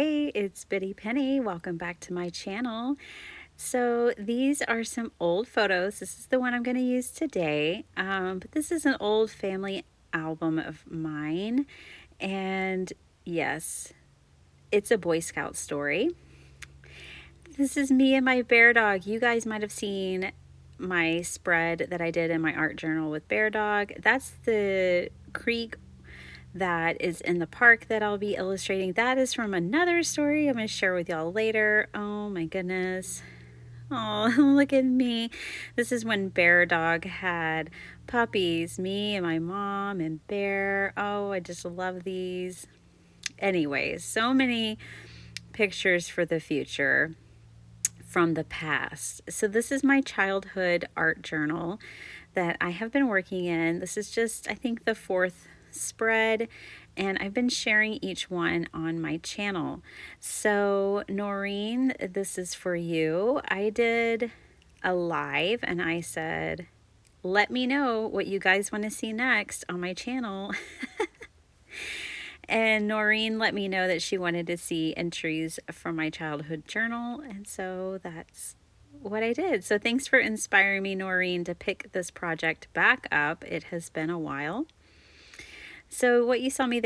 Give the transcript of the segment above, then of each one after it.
Hey, it's Biddy Penny. Welcome back to my channel. So these are some old photos. This is the one I'm going to use today. But this is an old family album of mine. And yes, it's a Boy Scout story. This is me and my bear dog. You guys might have seen my spread that I did in my art journal with Bear Dog. That's the creek that is in the park that I'll be illustrating. That is from another story I'm going to share with y'all later. Oh my goodness. Oh, look at me. This is when Bear Dog had puppies, me and my mom and Bear. Oh, I just love these. Anyways, so many pictures for the future from the past. So this is my childhood art journal that I have been working in. This is just, I think, the fourth spread, and I've been sharing each one on my channel. So Noreen, this is for you. I did a live and I said, let me know what you guys want to see next on my channel. And Noreen let me know that she wanted to see entries from my childhood journal, and so that's what I did. So thanks for inspiring me, Noreen, to pick this project back up. It has been a while. So what you saw me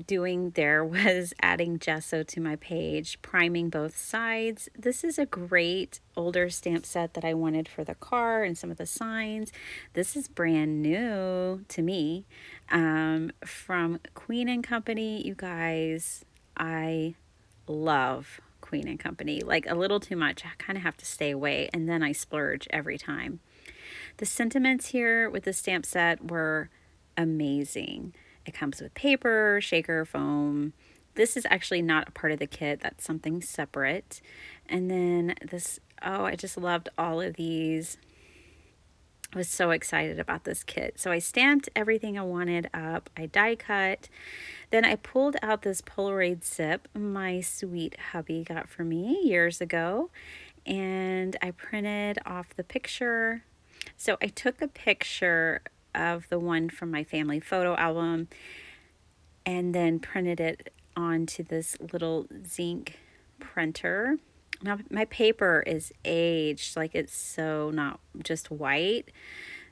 doing there was adding gesso to my page, priming both sides. This is a great older stamp set that I wanted for the car and some of the signs. This is brand new to me, from Queen and Company. You guys, I love Queen and Company, like a little too much. I kind of have to stay away, and then I splurge every time. The sentiments here with the stamp set were amazing. It comes with paper, shaker, foam. This is actually not a part of the kit. That's something separate. And then this, oh, I just loved all of these. I was so excited about this kit. So I stamped everything I wanted up. I die cut. Then I pulled out this Polaroid zip my sweet hubby got for me years ago. And I printed off the picture. So I took a picture of the one from my family photo album and then printed it onto this little zinc printer. Now my paper is aged, like it's so not just white.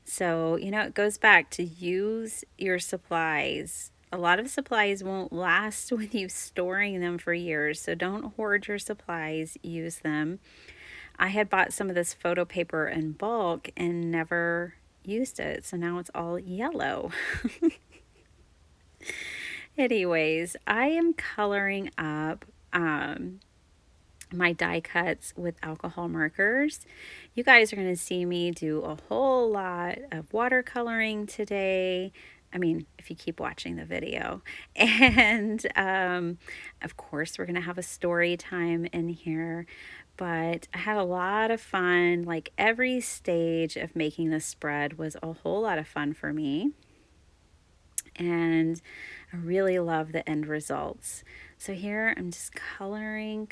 So, it goes back to use your supplies. A lot of supplies won't last with you storing them for years, so don't hoard your supplies, use them. I had bought some of this photo paper in bulk and never used it, so now it's all yellow. Anyways, I am coloring up my die cuts with alcohol markers. You guys are going to see me do a whole lot of watercoloring today. I mean, if you keep watching the video. And of course, we're going to have a story time in here. But I had a lot of fun. Like every stage of making this spread was a whole lot of fun for me. And I really love the end results. So here I'm just coloring,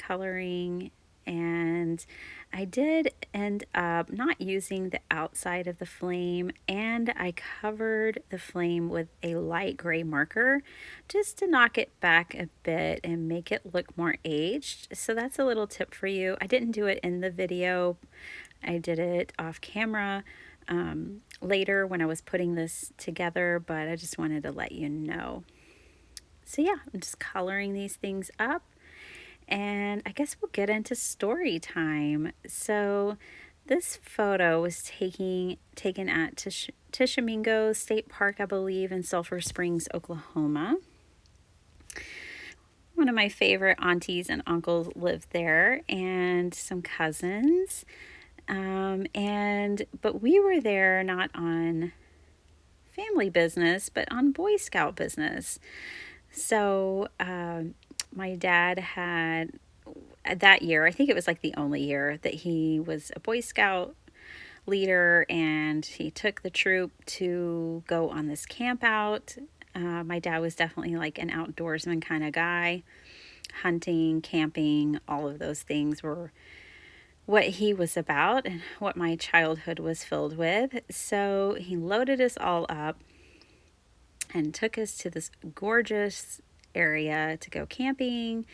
and I did end up not using the outside of the flame, and I covered the flame with a light gray marker just to knock it back a bit and make it look more aged. So that's a little tip for you. I didn't do it in the video. I did it off camera later when I was putting this together, but I just wanted to let you know. So yeah, I'm just coloring these things up, and I guess we'll get into story time. So this photo was taken at Tishomingo State Park, I believe, in Sulphur Springs, Oklahoma. One of my favorite aunties and uncles lived there, and some cousins. But we were there not on family business, but on Boy Scout business. So my dad had, that year, I think it was like the only year that he was a Boy Scout leader, and he took the troop to go on this camp out. My dad was definitely like an outdoorsman kind of guy. Hunting, camping, all of those things were what he was about and what my childhood was filled with. So he loaded us all up and took us to this gorgeous area to go camping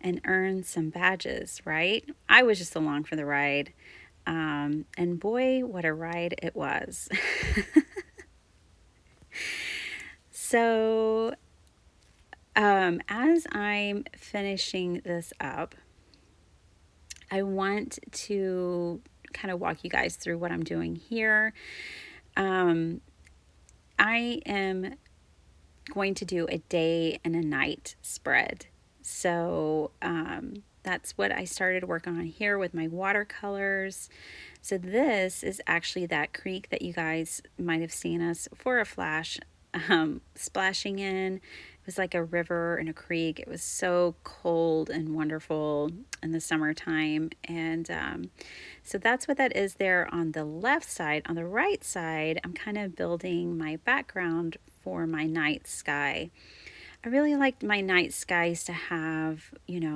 and earn some badges, right? I was just along for the ride. And boy, what a ride it was. So, as I'm finishing this up, I want to kind of walk you guys through what I'm doing here. Um, I am going to do a day and a night spread. So that's what I started working on here with my watercolors. So this is actually that creek that you guys might have seen us for a flash splashing in. It was like a river and a creek. It was so cold and wonderful in the summertime. And so that's what that is there on the left side. On the right side, I'm kind of building my background for my night sky. I really liked my night skies to have,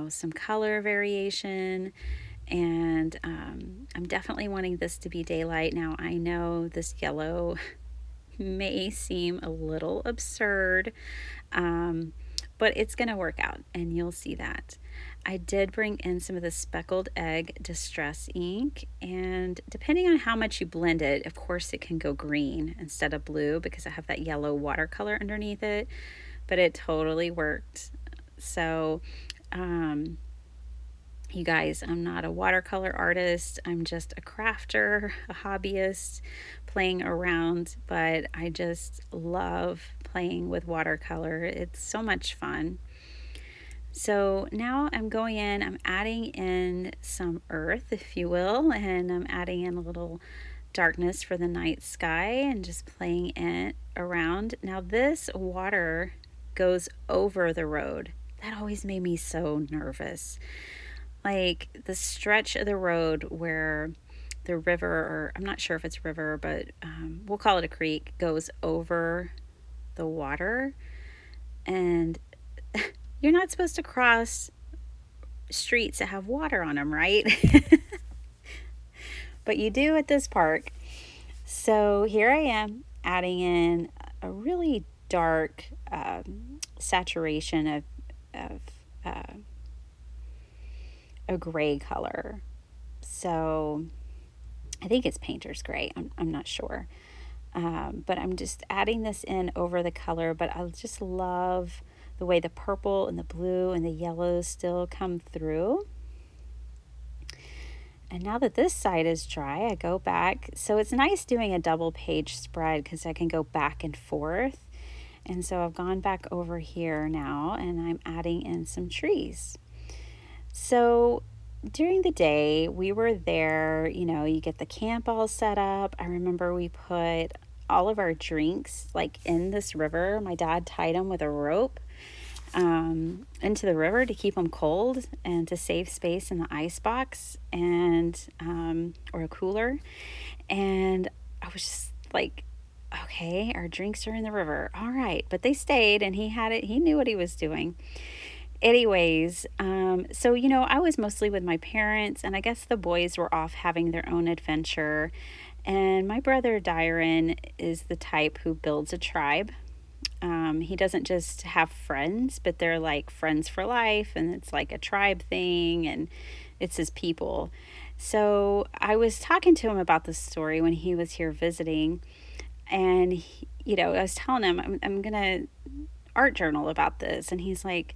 some color variation. And I'm definitely wanting this to be daylight. Now, I know this yellow may seem a little absurd, but it's going to work out, and you'll see that. I did bring in some of the speckled egg distress ink, and depending on how much you blend it, of course it can go green instead of blue because I have that yellow watercolor underneath it, but it totally worked. So, you guys, I'm not a watercolor artist. I'm just a crafter, a hobbyist, playing around, but I just love playing with watercolor. It's so much fun. So now I'm going in, I'm adding in some earth, if you will, and I'm adding in a little darkness for the night sky and just playing it around. Now this water goes over the road. That always made me so nervous. Like the stretch of the road where the river, or I'm not sure if it's river, but we'll call it a creek, goes over the water. And you're not supposed to cross streets that have water on them, right? But you do at this park. So here I am adding in a really dark saturation of a gray color. So I think it's painter's gray. I'm not sure. But I'm just adding this in over the color. But I just love the way the purple and the blue and the yellows still come through. And now that this side is dry, I go back. So it's nice doing a double page spread because I can go back and forth. And so I've gone back over here now and I'm adding in some trees. So during the day, we were there, you get the camp all set up. I remember we put all of our drinks like in this river. My dad tied them with a rope into the river to keep them cold and to save space in the ice box and or a cooler. And I was just like, okay, our drinks are in the river. All right. But they stayed and he knew what he was doing. Anyways, so, I was mostly with my parents, and I guess the boys were off having their own adventure. And my brother Dyron is the type who builds a tribe. He doesn't just have friends, but they're like friends for life, and it's like a tribe thing, and it's his people. So I was talking to him about this story when he was here visiting, and I was telling him I'm gonna art journal about this, and he's like,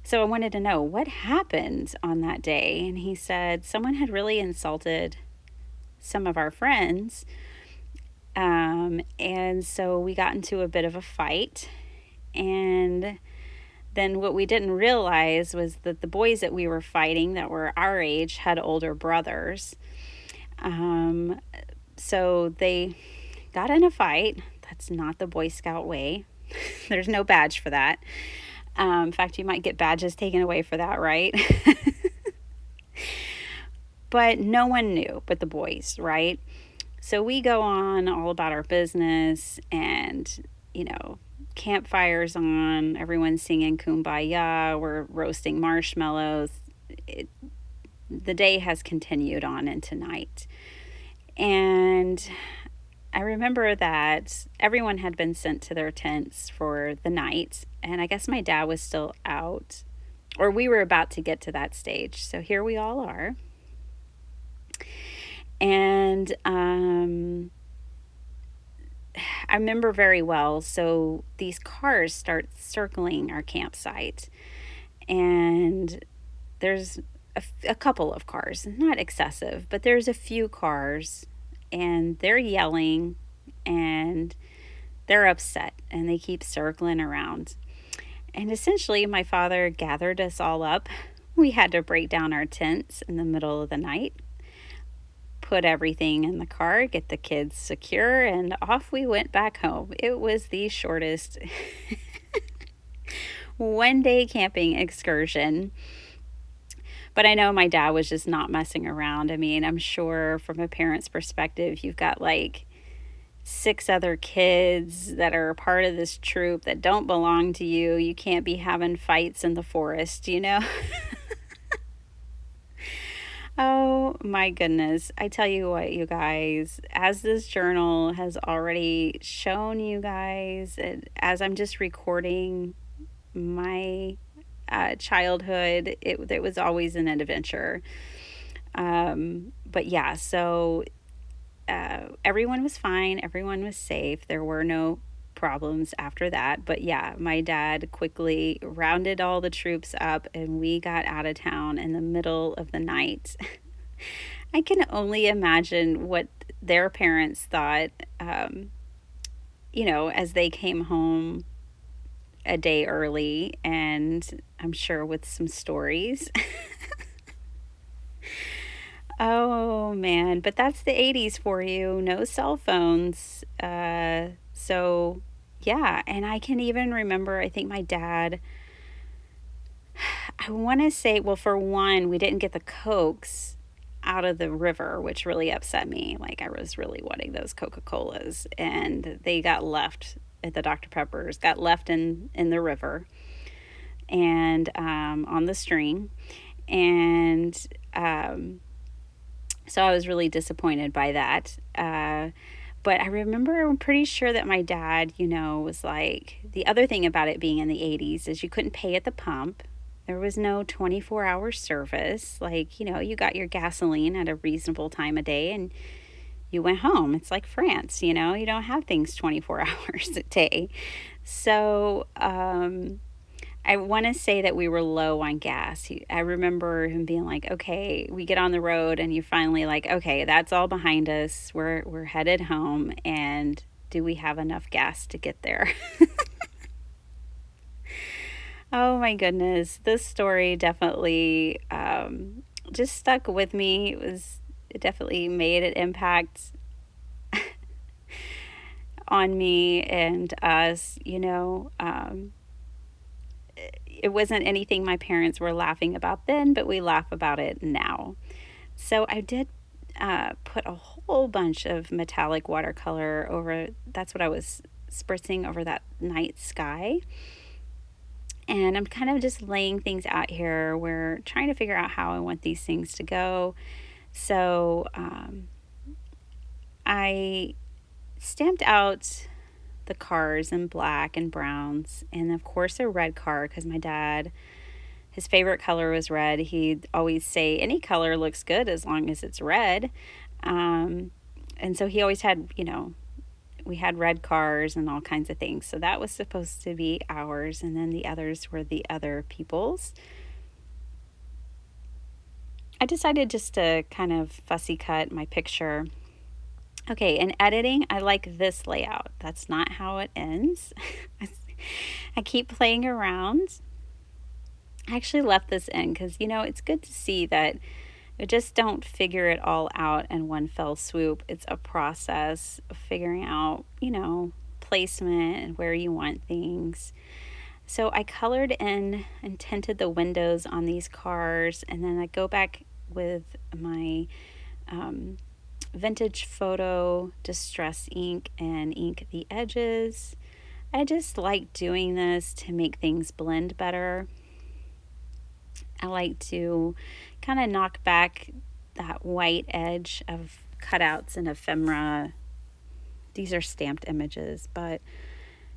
so I wanted to know what happened on that day. And he said someone had really insulted some of our friends. And so we got into a bit of a fight. And then what we didn't realize was that the boys that we were fighting that were our age had older brothers. So they got in a fight. That's not the Boy Scout way. There's no badge for that. In fact, you might get badges taken away for that, right? But no one knew but the boys, right? So we go on all about our business and, campfires on, everyone's singing Kumbaya, we're roasting marshmallows. The day has continued on into night. And I remember that everyone had been sent to their tents for the night, and I guess my dad was still out or we were about to get to that stage. So here we all are. And I remember very well. So these cars start circling our campsite, and there's a couple of cars, not excessive, but there's a few cars, and they're yelling and they're upset and they keep circling around. And essentially, my father gathered us all up. We had to break down our tents in the middle of the night, put everything in the car, get the kids secure, and off we went back home. It was the shortest 1 day camping excursion. But I know my dad was just not messing around. I mean, I'm sure from a parent's perspective, you've got like 6 other kids that are part of this troop that don't belong to you. You can't be having fights in the forest, you know? Oh my goodness. I tell you what, you guys, as this journal has already shown you guys, as I'm just recording my childhood, it was always an adventure. But yeah, so everyone was fine, everyone was safe. There were no problems after that. But yeah, my dad quickly rounded all the troops up and we got out of town in the middle of the night. I can only imagine what their parents thought, as they came home a day early, and I'm sure with some stories. Oh man, but that's the 80s for you. No cell phones. So yeah, and I can even remember, I think my dad, I want to say, well, for one, we didn't get the Cokes out of the river, which really upset me. Like, I was really wanting those Coca-Colas, and they got left at the Dr. Peppers, got left in the river and on the string. And so I was really disappointed by that. But I remember, I'm pretty sure that my dad, was like, the other thing about it being in the 80s is you couldn't pay at the pump. There was no 24-hour service. Like, you got your gasoline at a reasonable time of day and you went home. It's like France, you don't have things 24 hours a day. So, I want to say that we were low on gas. I remember him being like, "Okay, we get on the road, and you're finally like, okay, that's all behind us. We're headed home, and do we have enough gas to get there?" Oh my goodness, this story definitely just stuck with me. It definitely made an impact on me and us. It wasn't anything my parents were laughing about then, but we laugh about it now. So I did put a whole bunch of metallic watercolor over, that's what I was spritzing over that night sky. And I'm kind of just laying things out here. We're trying to figure out how I want these things to go. So I stamped out the cars in black and browns, and of course a red car, because my dad, his favorite color was red. He'd always say any color looks good as long as it's red. And so he always had, we had red cars and all kinds of things. So that was supposed to be ours, and then the others were the other people's. I decided just to kind of fussy cut my picture. Okay, in editing, I like this layout. That's not how it ends. I keep playing around. I actually left this in because, it's good to see that you just don't figure it all out in one fell swoop. It's a process of figuring out, placement and where you want things. So I colored in and tinted the windows on these cars, and then I go back with my vintage photo distress ink and ink the edges. I just like doing this to make things blend better. I like to kind of knock back that white edge of cutouts and ephemera. These are stamped images, but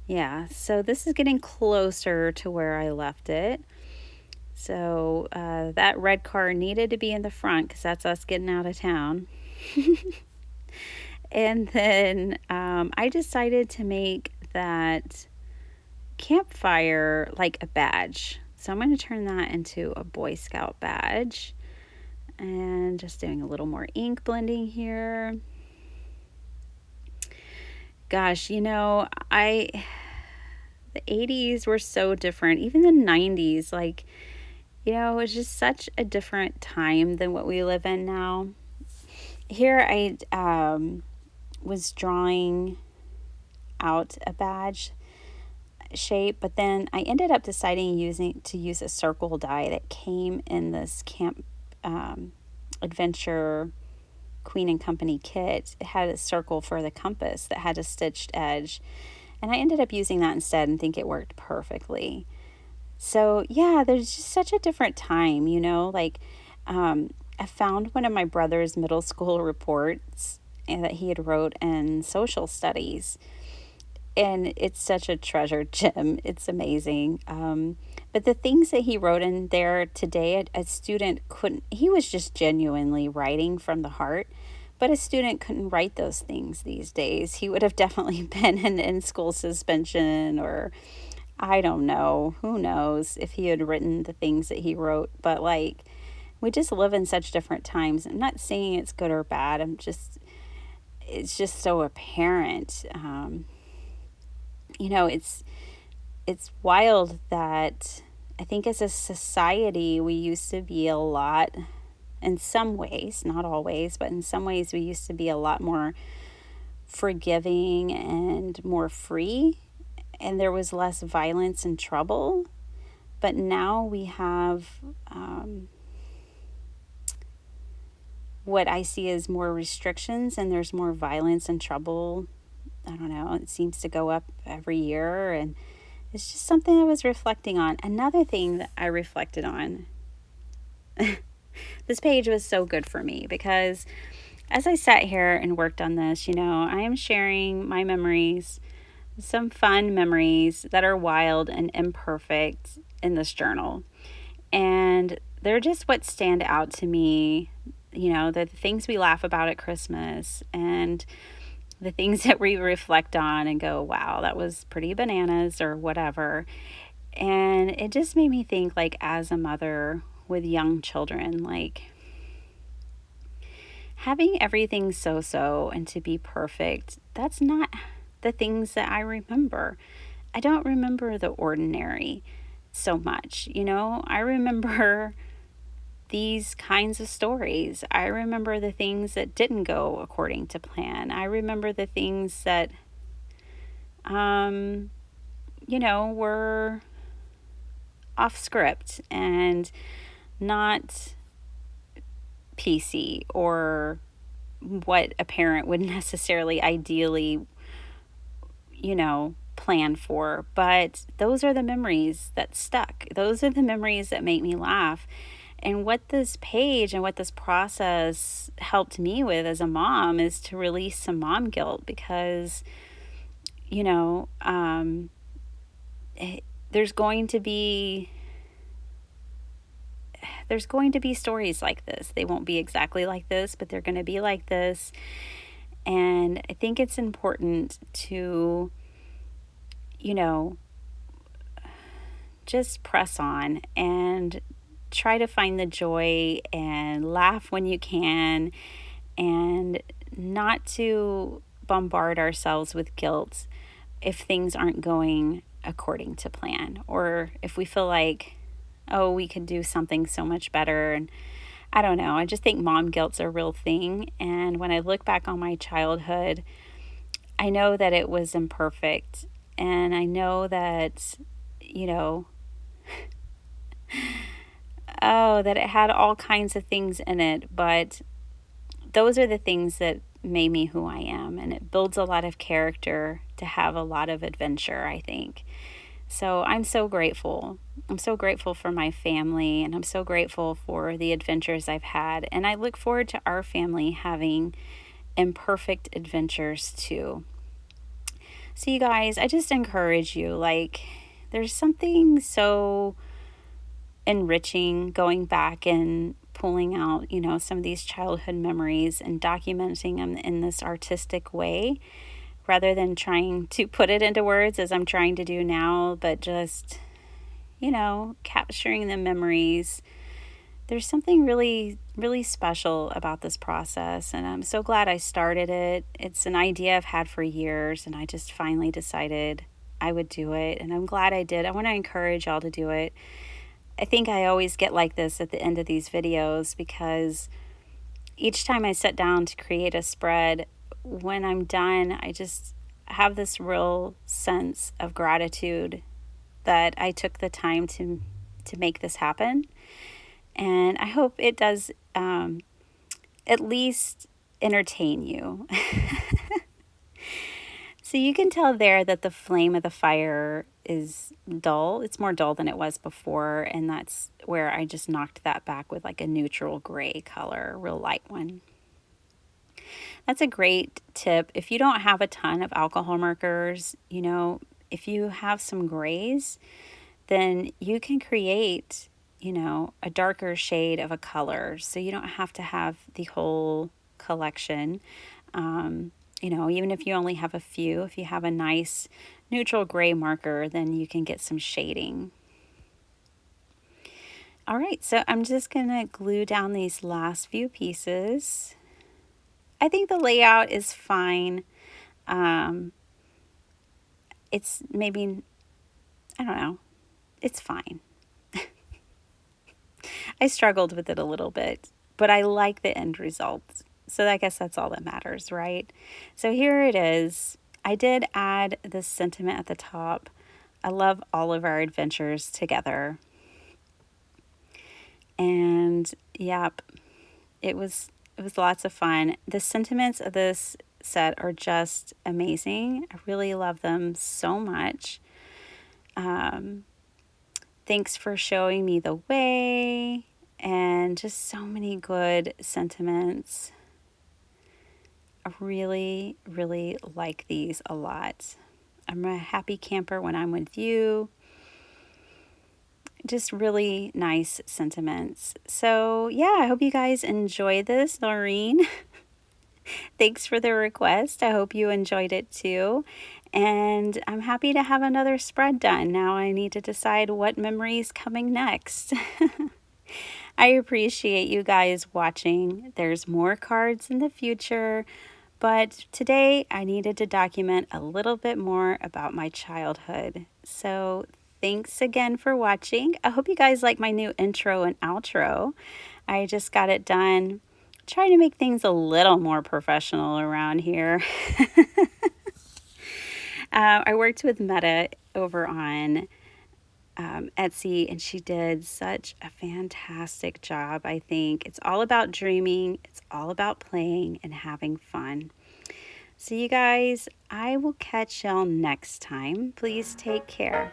yeah, so this is getting closer to where I left it. So that red car needed to be in the front because that's us getting out of town. And then I decided to make that campfire like a badge. So I'm going to turn that into a Boy Scout badge. And just doing a little more ink blending here. Gosh, the 80s were so different. Even the 90s, it was just such a different time than what we live in now. Here I was drawing out a badge shape, but then I ended up deciding to use a circle die that came in this camp adventure Queen and Company kit. It had a circle for the compass that had a stitched edge, and I ended up using that instead and think it worked perfectly. So yeah, there's just such a different time, I found one of my brother's middle school reports that he had wrote in social studies, and it's such a treasure gem. It's amazing. But the things that he wrote in there today, a student couldn't, he was just genuinely writing from the heart. But a student couldn't write those things these days. He would have definitely been in school suspension, or I don't know, who knows if he had written the things that he wrote. But we just live in such different times. I'm not saying it's good or bad. It's just so apparent. It's wild that I think as a society we used to be a lot, in some ways, not always, but in some ways we used to be a lot more forgiving and more free, and there was less violence and trouble. But now we have what I see as more restrictions, and there's more violence and trouble. I don't know, it seems to go up every year, and it's just something I was reflecting on. Another thing that I reflected on, this page was so good for me because as I sat here and worked on this, I am sharing my memories, some fun memories that are wild and imperfect in this journal. And they're just what stand out to me, the things we laugh about at Christmas, and the things that we reflect on and go, wow, that was pretty bananas or whatever. And it just made me think, as a mother with young children, having everything so and to be perfect, that's not the things that I remember. I don't remember the ordinary so much. I remember these kinds of stories. I remember the things that didn't go according to plan. I remember the things that, were off script and not PC or what a parent would necessarily ideally, plan for. But those are the memories that stuck. Those are the memories that make me laugh. And what this page and what this process helped me with as a mom is to release some mom guilt, because, there's going to be stories like this. They won't be exactly like this, but they're going to be like this. And I think it's important to, just press on and try to find the joy and laugh when you can, and not to bombard ourselves with guilt if things aren't going according to plan, or if we feel like, oh, we could do something so much better. And I don't know, I just think mom guilt's a real thing. And when I look back on my childhood, I know that it was imperfect, and I know that, that it had all kinds of things in it, but those are the things that made me who I am, and it builds a lot of character to have a lot of adventure, I think. So I'm so grateful. I'm so grateful for my family, and I'm so grateful for the adventures I've had, and I look forward to our family having imperfect adventures too. So you guys, I just encourage you, there's something so enriching going back and pulling out, some of these childhood memories and documenting them in this artistic way rather than trying to put it into words as I'm trying to do now, but just, capturing the memories. There's something really, really special about this process, and I'm so glad I started it. It's an idea I've had for years, and I just finally decided I would do it, and I'm glad I did. I want to encourage y'all to do it. I think I always get like this at the end of these videos because each time I sit down to create a spread, when I'm done, I just have this real sense of gratitude that I took the time to make this happen. And I hope it does at least entertain you. So you can tell there that the flame of the fire is dull. It's more dull than it was before, and that's where I just knocked that back with like a neutral gray color, a real light one. That's a great tip. If you don't have a ton of alcohol markers, if you have some grays, then you can create, a darker shade of a color. So you don't have to have the whole collection. Even if you only have a few, if you have a nice neutral gray marker, then you can get some shading. All right, so I'm just going to glue down these last few pieces. I think the layout is fine. It's maybe, I don't know, it's fine. I struggled with it a little bit, but I like the end result. So I guess that's all that matters, right? So here it is. I did add this sentiment at the top. I love all of our adventures together. And yep, it was lots of fun. The sentiments of this set are just amazing. I really love them so much. Thanks for showing me the way, and just so many good sentiments. I really, really like these a lot. I'm a happy camper when I'm with you. Just really nice sentiments. So yeah, I hope you guys enjoy this, Noreen. Thanks for the request. I hope you enjoyed it too. And I'm happy to have another spread done. Now I need to decide what memory is coming next. I appreciate you guys watching. There's more cards in the future, but today I needed to document a little bit more about my childhood. So thanks again for watching. I hope you guys like my new intro and outro. I just got it done. Trying to make things a little more professional around here. I worked with Meta over on Etsy, and she did such a fantastic job, I think. It's all about dreaming. It's all about playing and having fun. So you guys, I will catch y'all next time. Please take care.